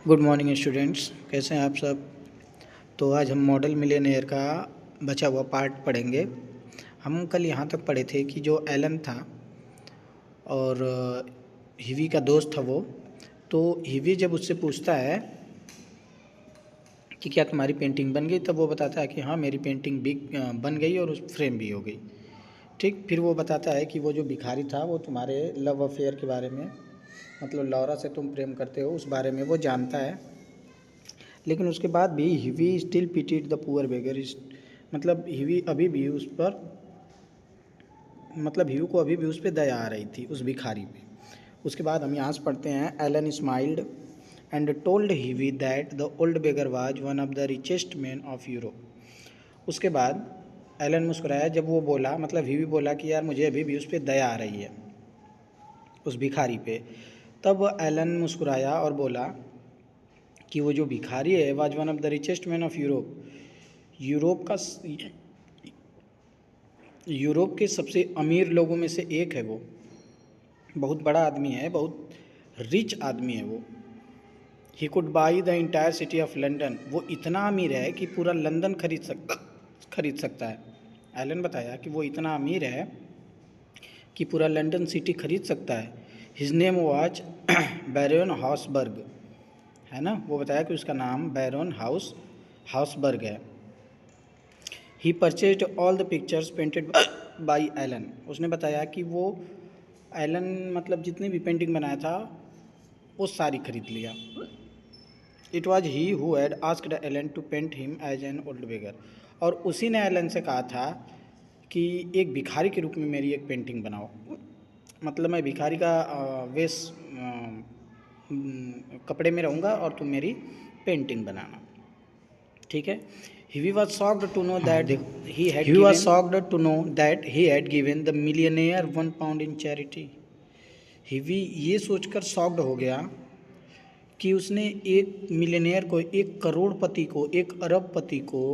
Good morning students, कैसे हैं आप सब। तो आज हम मॉडल मिलियनेयर का बचा हुआ पार्ट पढ़ेंगे। हम कल यहाँ तक पढ़े थे कि जो एलन था और हिवी का दोस्त था वो, तो हिवी जब उससे पूछता है कि क्या तुम्हारी पेंटिंग बन गई, तब वो बताता है कि हाँ मेरी पेंटिंग भी बन गई और उस फ्रेम भी हो गई। ठीक, फिर वो बताता है कि वो जो भिखारी था वो तुम्हारे लव अफेयर के बारे में, मतलब लौरा से तुम प्रेम करते हो उस बारे में वो जानता है। लेकिन उसके बाद भी हिवी स्टिल पिटिड द पुअर बेगर, मतलब हिवी अभी भी उस पर, मतलब हिवी को अभी भी उस पर दया आ रही थी, उस भिखारी पे। उसके बाद हम यहाँ से पढ़ते हैं, Alan smiled and told Hughie that the old beggar was one of the richest man of Europe. उसके बाद एलन मुस्कुराया जब वो बोला, मतलब हिवी बोला कि यार मुझे अभी भी उस पर दया आ रही है, उस भिखारी पे। तब एलन मुस्कुराया और बोला कि वो जो भिखारी है was one of the richest man of Europe, Europe का यूरोप के सबसे अमीर लोगों में से एक है। वो बहुत बड़ा आदमी है, बहुत रिच आदमी है वो। He could by the entire city of London, वो इतना अमीर है कि पूरा लंदन खरीद सकता है। एलन बताया कि वो इतना अमीर है कि पूरा लंदन सिटी खरीद सकता है। His name was baron Hausberg, है ना। वो बताया कि उसका नाम बैरन हाउसबर्ग है। He purchased all the pictures painted by Alan, उसने बताया कि वो एलन मतलब जितनी भी पेंटिंग बनाया था वो सारी खरीद लिया। It was he who had asked Alan to paint him as an old beggar, और उसी ने एलन से कहा था कि एक भिखारी के रूप में मेरी एक पेंटिंग बनाओ, मतलब मैं भिखारी का वेश कपड़े में रहूँगा और तुम मेरी पेंटिंग बनाना, ठीक है। He was shocked to know that he had given the millionaire £1 in charity. हिवी ये सोचकर शॉक्ड हो गया कि उसने एक मिलियनेयर को, एक करोड़पति को, एक अरबपति को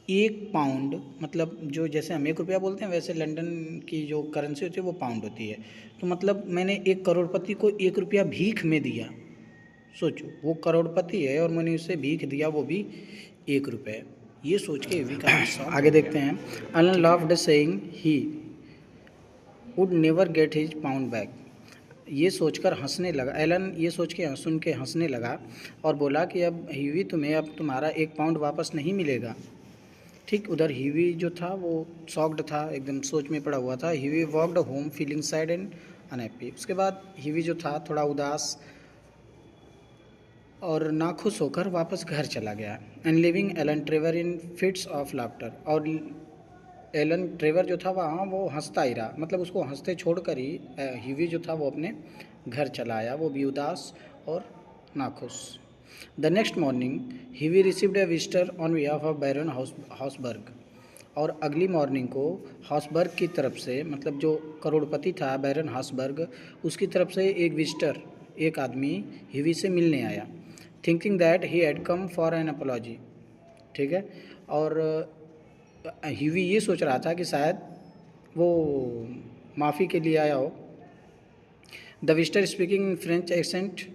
1 पाउंड, मतलब जो जैसे हम 1 रुपया बोलते हैं वैसे लंदन की जो करेंसी होती है वो पाउंड होती है, तो मतलब मैंने एक करोड़पति को 1 रुपया भीख में दिया। सोचो, वो करोड़पति है और मैंने उसे भीख दिया, वो भी 1 रुपये। ये सोच के भी काफ़ी आगे देखते हैं। Alan laughed saying he would never get his pound back, ये सोचकर हंसने लगा एलन, ये सोच के सुन के हंसने लगा और बोला कि अब हीवी तुम्हें अब तुम्हारा 1 पाउंड वापस नहीं मिलेगा। ठीक, उधर हीवी जो था वो शॉक्ड था, एकदम सोच में पड़ा हुआ था। Heavy walked home feeling sad and unhappy, उसके बाद हीवी जो था थोड़ा उदास और नाखुश होकर वापस घर चला गया। And living Alan Trevor in fits of laughter, और एलन ट्रेवर जो था वहाँ वो हंसता ही रहा, मतलब उसको हंसते छोड़कर ही हीवी जो था वो अपने घर चला आया, वो भी उदास और नाखुश। The next morning Hughie received a visitor on behalf of Baron Hausberg, और अगली मॉर्निंग को हाउसबर्ग की तरफ से, मतलब जो करोड़पति था बैरन हाउसबर्ग, उसकी तरफ से एक विजिटर, एक आदमी हीवी से मिलने आया। Thinking that he had come for an apology, ठीक है। और हीवी ये सोच रहा था कि शायद वो माफ़ी के लिए आया हो। The visitor speaking in French accent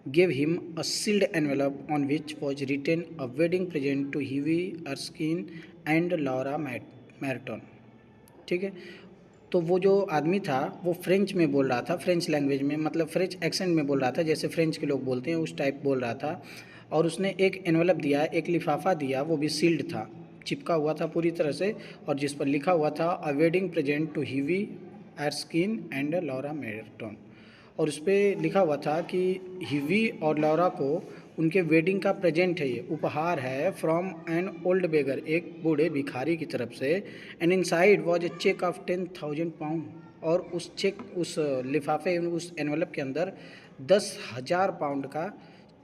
gave him a sealed envelope on which was written a wedding present to Heavy Erskine and Laura Merton, ठीक है। तो वो जो आदमी था वो फ्रेंच में बोल रहा था, फ्रेंच लैंग्वेज में, मतलब फ्रेंच एक्सेंट में बोल रहा था, जैसे फ्रेंच के लोग बोलते हैं उस टाइप बोल रहा था। और उसने एक एनवलप दिया, एक लिफाफा दिया, वो भी सील्ड था, चिपका हुआ था पूरी तरह से, और जिस पर लिखा हुआ था a wedding present to Hughie Erskine and Laura Merton, और उस पर लिखा हुआ था कि हिवी और लौरा को उनके वेडिंग का प्रेजेंट है, ये उपहार है, फ्रॉम एन ओल्ड बेगर, एक बूढ़े भिखारी की तरफ से। And inside was a cheque of 10,000 pound, और उस चेक, उस लिफाफे, उस एनवलप के अंदर 10,000 पाउंड का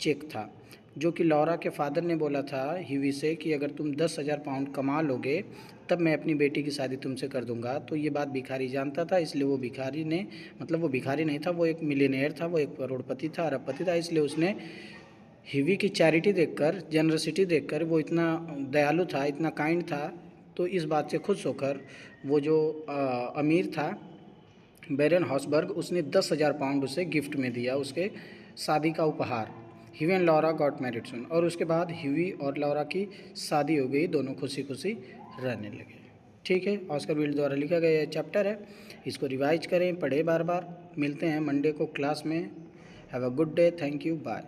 चेक था, जो कि लौरा के फादर ने बोला था हिवी से कि अगर तुम 10,000 पाउंड कमा लोगे तब मैं अपनी बेटी की शादी तुमसे कर दूंगा। तो ये बात भिखारी जानता था, इसलिए वो भिखारी ने, मतलब वो भिखारी नहीं था, वो एक मिलियनेयर था, वो एक करोड़पति था, अरबपति था, इसलिए उसने हिवी की चैरिटी देखकर, जनरसिटी देखकर, वो इतना दयालु था, इतना काइंड था, तो इस बात से खुश होकर वो जो अमीर था बैरन हाउसबर्ग, उसने 10,000 पाउंड उसे गिफ्ट में दिया, उसके शादी का उपहार, Hughie and Laura got married soon, और उसके बाद ह्यूई और लॉरा की शादी हो गई, दोनों खुशी खुशी रहने लगे। ठीक है, ऑस्कर विल्ड द्वारा लिखा गया ये चैप्टर है, इसको रिवाइज करें, पढ़ें बार बार। मिलते हैं मंडे को क्लास में। Have a good day, thank you, bye.